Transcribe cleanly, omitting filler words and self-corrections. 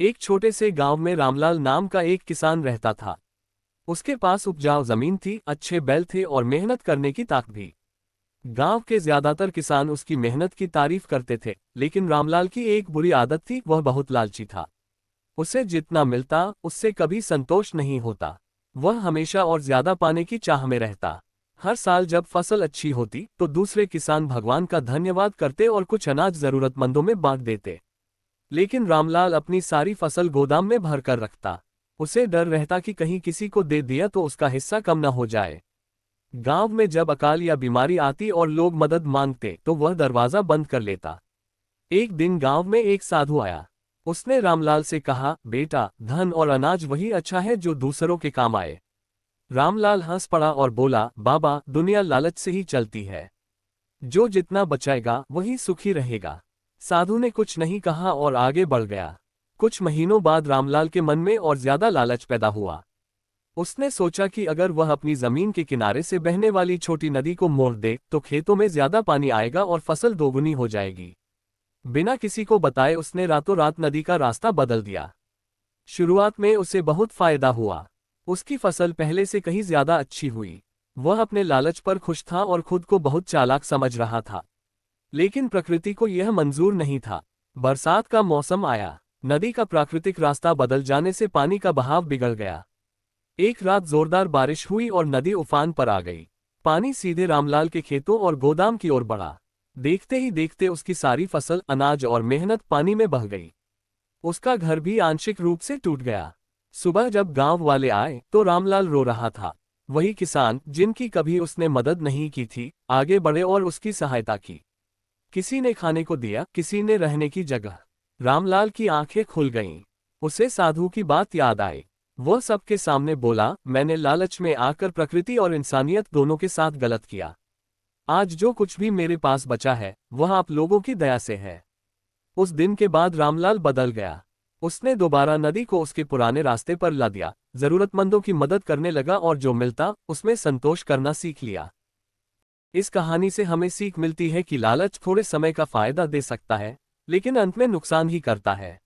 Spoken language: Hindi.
एक छोटे से गांव में रामलाल नाम का एक किसान रहता था। उसके पास उपजाऊ जमीन थी, अच्छे बैल थे और मेहनत करने की ताकत भी। गांव के ज्यादातर किसान उसकी मेहनत की तारीफ करते थे, लेकिन रामलाल की एक बुरी आदत थी, वह बहुत लालची था। उसे जितना मिलता उससे कभी संतोष नहीं होता। वह हमेशा और ज्यादा पाने की चाह में रहता। हर साल जब फसल अच्छी होती तो दूसरे किसान भगवान का धन्यवाद करते और कुछ अनाज जरूरतमंदों में बांट देते। लेकिन रामलाल अपनी सारी फसल गोदाम में भर कर रखता। उसे डर रहता कि कहीं किसी को दे दिया तो उसका हिस्सा कम न हो जाए। गांव में जब अकाल या बीमारी आती और लोग मदद मांगते तो वह दरवाजा बंद कर लेता। एक दिन गांव में एक साधु आया। उसने रामलाल से कहा, बेटा, धन और अनाज वही अच्छा है जो दूसरों के काम आए। रामलाल हंस पड़ा और बोला, बाबा, दुनिया लालच से ही चलती है। जो जितना बचाएगा वही सुखी रहेगा। साधु ने कुछ नहीं कहा और आगे बढ़ गया। कुछ महीनों बाद रामलाल के मन में और ज्यादा लालच पैदा हुआ। उसने सोचा कि अगर वह अपनी जमीन के किनारे से बहने वाली छोटी नदी को मोड़ दे तो खेतों में ज्यादा पानी आएगा और फसल दोगुनी हो जाएगी। बिना किसी को बताए उसने रातों रात नदी का रास्ता बदल दिया। शुरुआत में उसे बहुत फायदा हुआ। उसकी फसल पहले से कहीं ज्यादा अच्छी हुई। वह अपने लालच पर खुश था और खुद को बहुत चालाक समझ रहा था। लेकिन प्रकृति को यह मंजूर नहीं था। बरसात का मौसम आया। नदी का प्राकृतिक रास्ता बदल जाने से पानी का बहाव बिगड़ गया। एक रात जोरदार बारिश हुई और नदी उफान पर आ गई। पानी सीधे रामलाल के खेतों और गोदाम की ओर बढ़ा। देखते ही देखते उसकी सारी फसल, अनाज और मेहनत पानी में बह गई। उसका घर भी आंशिक रूप से टूट गया। सुबह जब गांव वाले आए तो रामलाल रो रहा था। वही किसान जिनकी कभी उसने मदद नहीं की थी, आगे बढ़े और उसकी सहायता की। किसी ने खाने को दिया, किसी ने रहने की जगह। रामलाल की आंखें खुल गईं। उसे साधु की बात याद आई। वह सबके सामने बोला, मैंने लालच में आकर प्रकृति और इंसानियत दोनों के साथ गलत किया। आज जो कुछ भी मेरे पास बचा है वह आप लोगों की दया से है। उस दिन के बाद रामलाल बदल गया। उसने दोबारा नदी को उसके पुराने रास्ते पर ला दिया, जरूरतमंदों की मदद करने लगा और जो मिलता उसमें संतोष करना सीख लिया। इस कहानी से हमें सीख मिलती है कि लालच थोड़े समय का फायदा दे सकता है, लेकिन अंत में नुकसान ही करता है।